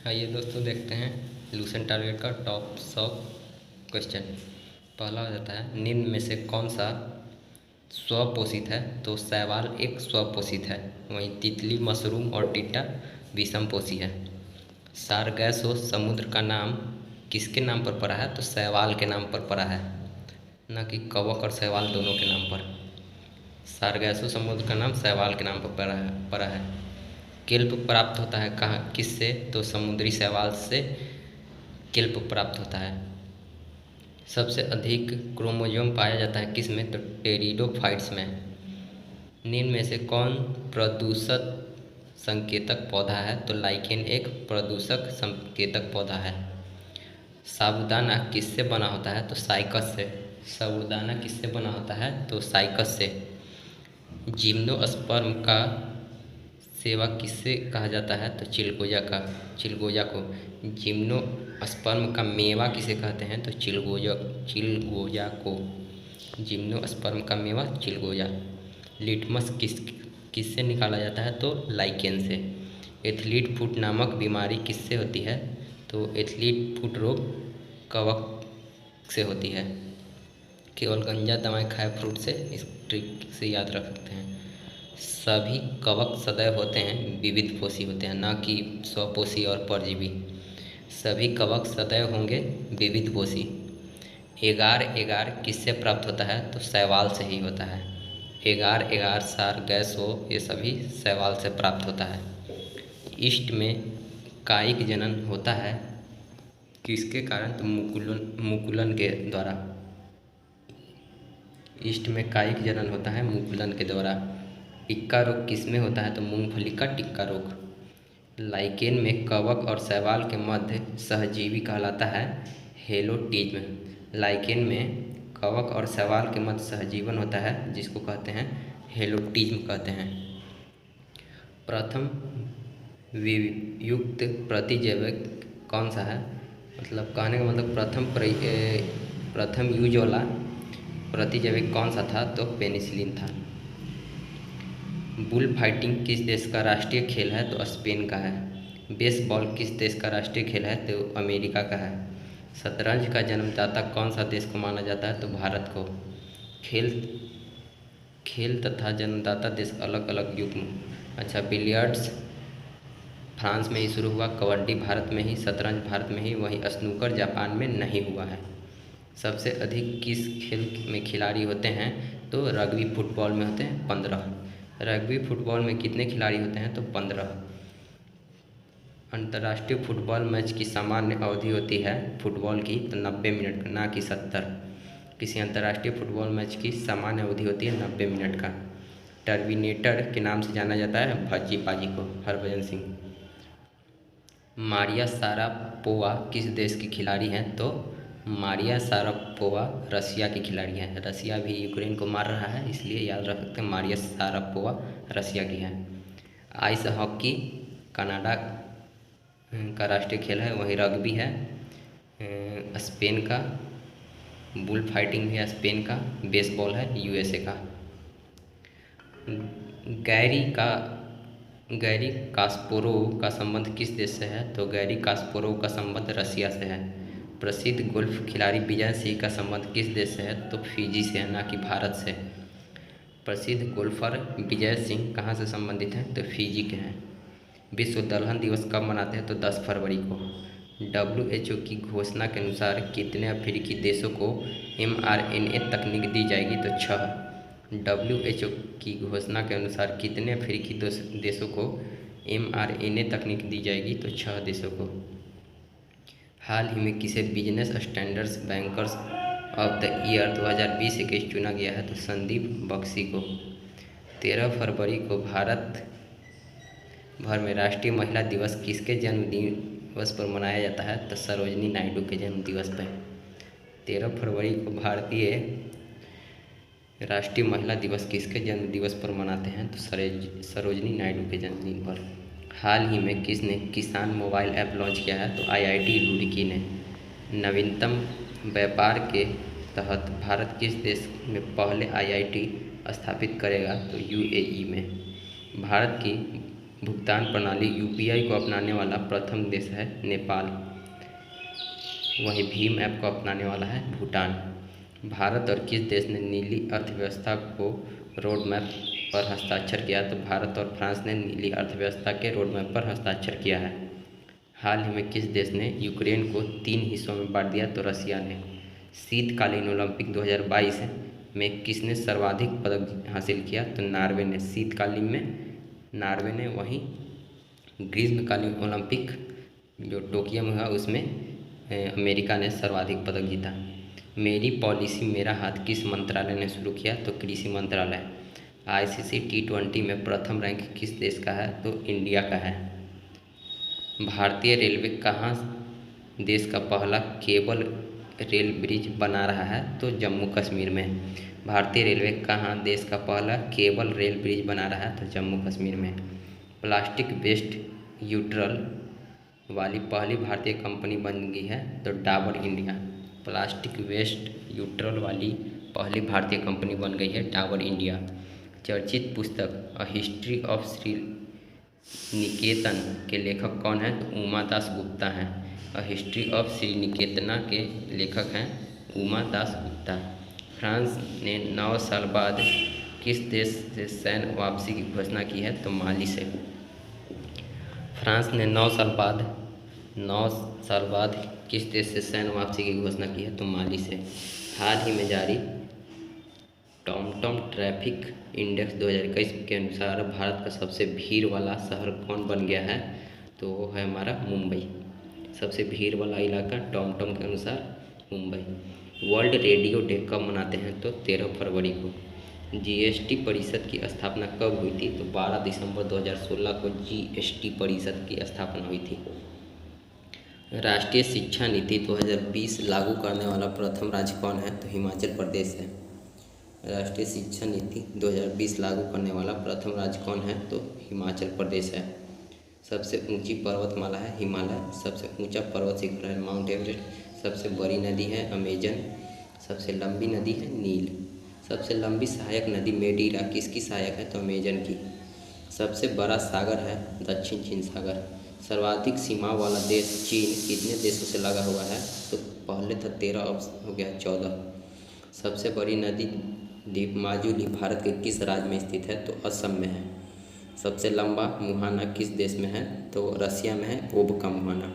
आइए दोस्तों देखते हैं लूसेंट टारगेट का टॉप 100 क्वेश्चन। पहला हो जाता है, निम्न में से कौन सा स्वपोषित है? तो शैवाल एक स्वपोषित है, वहीं तितली, मशरूम और टिड्डा विषमपोषी है। सारगैसो समुद्र का नाम किसके नाम पर पड़ा है? तो शैवाल के नाम पर पड़ा है, न कि कवक और शैवाल दोनों के नाम पर। सारगैसो समुद्र का नाम शैवाल के नाम पर पड़ा है। केल्प प्राप्त होता है कहाँ, किससे? तो समुद्री शैवाल से केल्प प्राप्त होता है। सबसे अधिक क्रोमोसोम पाया जाता है किस में? तो टेरिडोफाइट्स में। निम्न में से कौन प्रदूषक संकेतक पौधा है? तो लाइकेन एक प्रदूषक संकेतक पौधा है। साबूदाना किससे बना होता है? तो साइकस से। साबूदाना किससे बना होता है? तो साइकस से। जिम्नोस्पर्म का सेवा किससे कहा जाता है? तो चिलगोजा को। जिम्नोस्पर्म का मेवा किसे कहते हैं? तो चिलगोजा को। जिम्नोस्पर्म का मेवा चिलगोजा। लिटमस किससे निकाला जाता है? तो लाइकेन से। एथलीट फुट नामक बीमारी किससे होती है? तो एथलीट फुट रोग कवक से होती है। केवल गंजा दवाएं खाए फ्रूट से, इस ट्रिक से याद रख सकते हैं। सभी कवक सदैव होते हैं विविध पोषी होते हैं, न कि स्वपोषी और परजीवी। सभी कवक सदैव होंगे विविध पोषी। एगार एगार किससे प्राप्त होता है? तो शैवाल से ही होता है। एगार एगार, सार, गैस हो, ये सभी शैवाल से प्राप्त होता है। ईस्ट में कायिक जनन होता है किसके कारण? तो मुकुलन के द्वारा। ईस्ट में कायिक जनन होता है मुकुलन के द्वारा। टिक्का रोग किस में होता है? तो मूंगफली का टिक्का रोग। लाइकेन में कवक और शैवाल के मध्य सहजीवी कहलाता है हेलोटिज्म। लाइकेन में कवक और शैवाल के मध्य सहजीवन होता है जिसको कहते हैं हेलोटिज्म कहते हैं। प्रथम वियुक्त प्रतिजैविक कौन सा है? मतलब कहने का मतलब प्रथम यूज वाला प्रतिजैविक कौन सा था? तो पेनिसिलिन था। बुल फाइटिंग किस देश का राष्ट्रीय खेल है? तो स्पेन का है। बेसबॉल किस देश का राष्ट्रीय खेल है? तो अमेरिका का है। शतरंज का जन्मदाता कौन सा देश को माना जाता है? तो भारत को। खेल तथा जन्मदाता देश अलग अलग युग्म। अच्छा, बिलियर्ड्स फ्रांस में ही शुरू हुआ, कबड्डी भारत में ही, शतरंज भारत में ही, वहीं स्नूकर जापान में नहीं हुआ है। सबसे अधिक किस खेल में खिलाड़ी होते हैं? तो रग्बी फुटबॉल में होते हैं 15। रग्बी फुटबॉल में कितने खिलाड़ी होते हैं? तो 15। अंतर्राष्ट्रीय फुटबॉल मैच की सामान्य अवधि होती है फुटबॉल की तो 90 मिनट, ना कि 70। किसी अंतर्राष्ट्रीय फुटबॉल मैच की सामान्य अवधि होती है 90 मिनट का। टर्मिनेटर के नाम से जाना जाता है भज्जी पाजी को, हरभजन सिंह। मारिया शारापोवा किस देश की खिलाड़ी हैं? तो मारिया शारापोवा रसिया की खिलाड़ी हैं। रसिया भी यूक्रेन को मार रहा है, इसलिए याद रख सकते हैं मारिया शारापोवा रसिया की है। आइस हॉकी कनाडा का राष्ट्रीय खेल है, वहीं रग्बी है स्पेन का। बुल फाइटिंग भी है स्पेन का। बेसबॉल है यूएसए का। गैरी कास्पारोव का संबंध किस देश से है? तो गैरी कास्पारोव का संबंध रसिया से है। प्रसिद्ध गोल्फ खिलाड़ी विजय सिंह का संबंध किस देश से है? तो फिजी से है, ना कि भारत से। प्रसिद्ध गोल्फर विजय सिंह कहाँ से संबंधित हैं? तो फिजी के हैं। विश्व दलहन दिवस कब मनाते हैं? तो 10 फरवरी को। WHO की घोषणा के अनुसार कितने अफ्रीकी देशों को mRNA तकनीक दी जाएगी? तो 6। WHO की घोषणा के अनुसार कितने अफ्रीकी देशों को mRNA तकनीक दी जाएगी? तो 6 देशों को। हाल ही में किसे business standards bankers of the year 2020-21 चुना गया है? तो संदीप बख्शी को। 13 फरवरी को भारत भर में राष्ट्रीय महिला दिवस किसके जन्म दिवस पर मनाया जाता है? तो सरोजनी नायडू के जन्म दिवस पर। 13 फरवरी को भारतीय राष्ट्रीय महिला दिवस किसके जन्म दिवस पर मनाते हैं? तो सरोजनी नायडू के जन्मदिन पर। हाल ही में किसने किसान मोबाइल ऐप लॉन्च किया है? तो IIT रुड़की ने। नवीनतम व्यापार के तहत भारत किस देश में पहले IIT स्थापित करेगा? तो UAE में। भारत की भुगतान प्रणाली यूपीआई को अपनाने वाला प्रथम देश है नेपाल। वहीं भीम ऐप को अपनाने वाला है भूटान। भारत और किस देश ने नीली अर्थव्यवस्था को रोड मैप पर हस्ताक्षर किया? तो भारत और फ्रांस ने नीली अर्थव्यवस्था के रोड मैप पर हस्ताक्षर किया है। हाल ही में किस देश ने यूक्रेन को 3 हिस्सों में बांट दिया? तो रसिया ने। शीतकालीन ओलंपिक 2022 में किसने सर्वाधिक पदक हासिल किया? तो नार्वे ने। शीतकालीन में नार्वे ने। वहीं ग्रीष्मकालीन ओलंपिक जो टोक्यो में हुआ उसमें अमेरिका ने सर्वाधिक पदक जीता। मेरी पॉलिसी मेरा हाथ किस मंत्रालय ने शुरू किया? तो कृषि मंत्रालय। आईसीसी T20 में प्रथम रैंक किस देश का है? तो इंडिया का है। भारतीय रेलवे कहाँ देश का पहला केबल रेल ब्रिज बना रहा है? तो जम्मू कश्मीर में। भारतीय रेलवे कहाँ देश का पहला केबल रेल ब्रिज बना रहा है? तो जम्मू कश्मीर में। प्लास्टिक वेस्ट यूट्रल वाली पहली भारतीय कंपनी बन गई है? तो डाबर इंडिया। प्लास्टिक वेस्ट यूट्रल वाली पहली भारतीय कंपनी बन गई है डाबर इंडिया। चर्चित पुस्तक अ हिस्ट्री ऑफ श्री निकेतन के लेखक कौन है? तो उमा दास गुप्ता हैं। अ हिस्ट्री ऑफ श्री निकेतना के लेखक हैं उमा दास गुप्ता। फ्रांस ने 9 साल बाद किस देश से सैन्य वापसी की घोषणा की है? तो माली से। फ्रांस ने 9 साल बाद किस देश से सैन्य वापसी की घोषणा की है? तो माली से। हाल ही में जारी टॉमटॉम ट्रैफिक इंडेक्स 2021 के अनुसार भारत का सबसे भीड़ वाला शहर कौन बन गया है? तो वो है हमारा मुंबई। सबसे भीड़ वाला इलाका टॉमटॉम के अनुसार मुंबई। वर्ल्ड रेडियो डे कब मनाते हैं? तो 13 फरवरी को। जीएसटी परिषद की स्थापना कब हुई थी? तो 12 दिसंबर 2016 को जीएसटी परिषद की स्थापना हुई थी। राष्ट्रीय शिक्षा नीति 2020 लागू करने वाला प्रथम राज्य कौन है? तो हिमाचल प्रदेश है। राष्ट्रीय शिक्षा नीति 2020 लागू करने वाला प्रथम राज्य कौन है? तो हिमाचल प्रदेश है। सबसे ऊंची पर्वतमाला है हिमालय। सबसे ऊंचा पर्वत शिखर है माउंट एवरेस्ट। सबसे बड़ी नदी है अमेजन। सबसे लंबी नदी है नील। सबसे लंबी सहायक नदी मेडीरा किसकी सहायक है? तो अमेजन की। सबसे बड़ा सागर है दक्षिण चीन सागर। सर्वाधिक सीमा वाला देश चीन कितने देशों से लगा हुआ है? तो पहले था 13 अब हो गया 14। सबसे बड़ी नदी द्वीप माजुली भारत के किस राज्य में स्थित है? तो असम में है। सबसे लंबा मुहाना किस देश में है? तो रसिया में है ओब का मुहाना।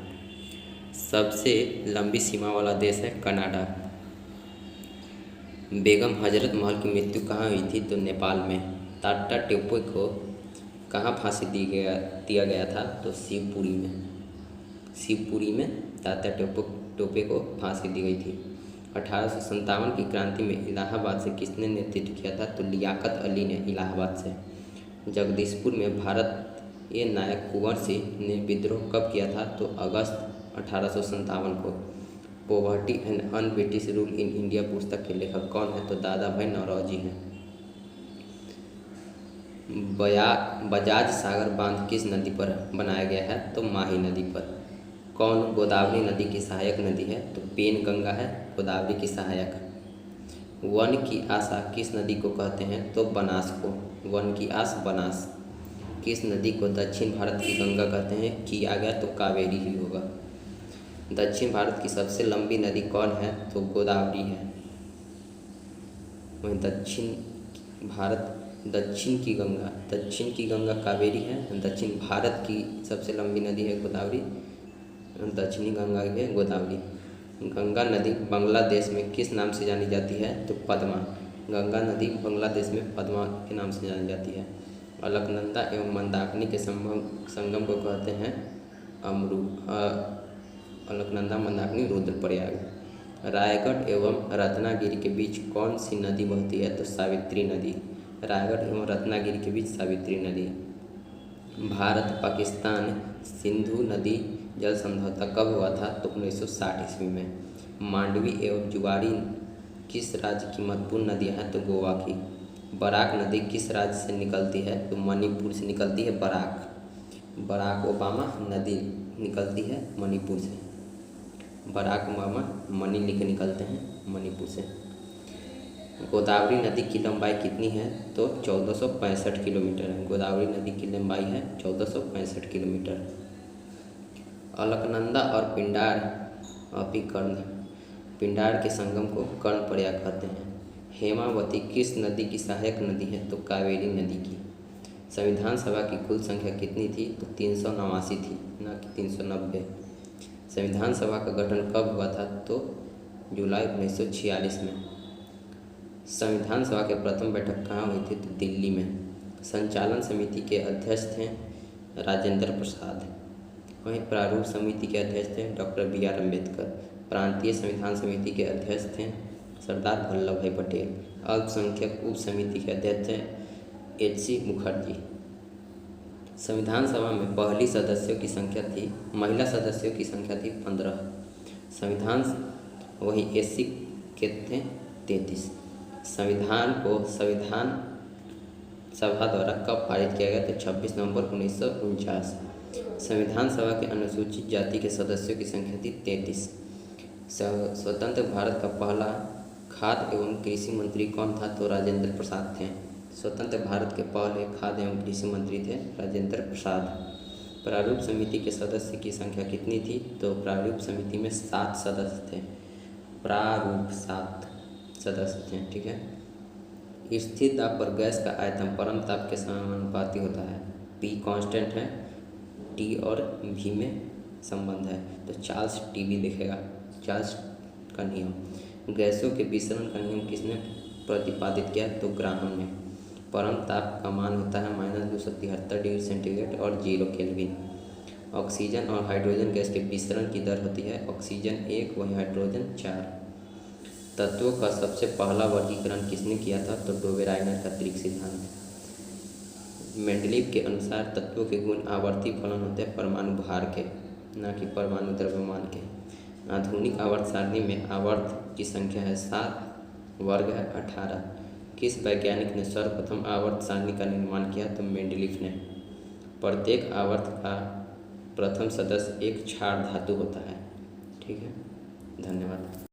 सबसे लंबी सीमा वाला देश है कनाडा। बेगम हजरत महल की मृत्यु कहाँ हुई थी? तो नेपाल में। टाटा टेपो को कहाँ फांसी दिया गया था? तो शिवपुरी में। शिवपुरी में टाटा टोपे को फांसी दी गई थी। 1857 की क्रांति में इलाहाबाद से किसने नेतृत्व किया था? तो लियाकत अली ने इलाहाबाद से। जगदीशपुर में भारतीय नायक कुंवर सिंह ने विद्रोह कब किया था? तो अगस्त 1857 को। Poverty and un British rule in India पुस्तक के लेखक कौन है? तो दादा भाई नौरोजी हैं। बजाज सागर बांध किस नदी पर बनाया गया है? तो माही नदी पर। कौन गोदावरी नदी की सहायक नदी है? तो पेनगंगा है गोदावरी की सहायक। वन की आशा किस नदी को कहते हैं? तो बनास को। वन की आस बनास। किस नदी को दक्षिण भारत की गंगा कहते हैं? की आ गया तो कावेरी ही होगा। दक्षिण भारत की सबसे लंबी नदी कौन है? तो गोदावरी है। वहीं दक्षिण की गंगा कावेरी है। दक्षिण भारत की सबसे लंबी नदी है गोदावरी। दक्षिणी गंगा है गोदावरी। गंगा नदी बांग्लादेश में किस नाम से जानी जाती है? तो पद्मा। गंगा नदी बांग्लादेश में पद्मा के नाम से जानी जाती है। अलकनंदा एवं मंदाकिनी के संगम को कहते हैं अलकनंदा मंदाकिनी रुद्रप्रयाग। रायगढ़ एवं रत्नागिरी के बीच कौन सी नदी बहती है? तो सावित्री नदी। रायगढ़ एवं रत्नागिरी के बीच सावित्री नदी। भारत पाकिस्तान सिंधु नदी जल समझौता कब हुआ था? तो 1960 ईस्वी में। मांडवी एवं जुआरी किस राज्य की महत्वपूर्ण नदियाँ हैं? तो गोवा की। बराक नदी किस राज्य से निकलती है? तो मणिपुर से निकलती है बराक ओबामा नदी निकलती है मणिपुर से। बराक ओबामा मणि लिख निकलते हैं मणिपुर से। गोदावरी नदी की लंबाई कितनी है? तो 1465 किलोमीटर है। गोदावरी नदी की लंबाई है 1465 किलोमीटर। अलकनंदा और पिंडार अपिकर्ण, पिंडार के संगम को कर्णप्रयाग कहते हैं। हेमावती किस नदी की सहायक नदी है? तो कावेरी नदी की। संविधान सभा की कुल संख्या कितनी थी? तो 389 थी, ना कि 390। संविधान सभा का गठन कब हुआ था? तो जुलाई 1946 में। संविधान सभा के प्रथम बैठक कहाँ हुई थी? तो दिल्ली में। संचालन समिति के अध्यक्ष थे राजेंद्र प्रसाद। वहीं प्रारूप समिति के अध्यक्ष थे डॉक्टर BR अम्बेडकर। प्रांतीय संविधान समिति के अध्यक्ष थे सरदार वल्लभ भाई पटेल। अल्पसंख्यक उप समिति के अध्यक्ष थे HC मुखर्जी। संविधान सभा में पहली सदस्यों की संख्या थी, महिला सदस्यों की संख्या थी 15। संविधान वही SC के थे 33। संविधान को संविधान सभा द्वारा कब पारित किया गया? तो 26 नवंबर 1949। संविधान सभा के अनुसूचित जाति के सदस्यों की संख्या थी 33। स्वतंत्र भारत का पहला खाद्य एवं कृषि मंत्री कौन था? तो राजेंद्र प्रसाद थे। स्वतंत्र भारत के पहले खाद्य एवं कृषि मंत्री थे राजेंद्र प्रसाद। प्रारूप समिति के सदस्य की संख्या कितनी थी? तो प्रारूप समिति में 7 सदस्य थे। प्रारूप 7 सदस्य थे, ठीक है। स्थिर दाब पर गैस का आयतन परम ताप के समानुपाती होता है। P कांस्टेंट है, T और V में संबंध है, तो चार्ल्स TB लिखेगा, चार्ल्स का नियम। गैसों के विसरण का नियम किसने प्रतिपादित किया? तो ग्राहम ने। परम ताप का मान होता है -273 डिग्री सेंटीग्रेड और 0 केल्विन। ऑक्सीजन और हाइड्रोजन गैस के विसरण की दर होती है ऑक्सीजन 1 वहीं हाइड्रोजन 4। तत्वों का सबसे पहला वर्गीकरण किसने किया था? तो डोबेराइनर का त्रिक सिद्धांत। मेंडलीव के अनुसार तत्वों के गुण आवर्ती फलन होते हैं परमाणु भार के, न कि परमाणु द्रव्यमान के। आधुनिक आवर्त सारणी में आवर्त की संख्या है 7, वर्ग है 18। किस वैज्ञानिक ने सर्वप्रथम आवर्त सारणी का निर्माण किया? तो मेंडलीव ने। प्रत्येक आवर्त का प्रथम सदस्य एक क्षार धातु होता है, ठीक है। धन्यवाद।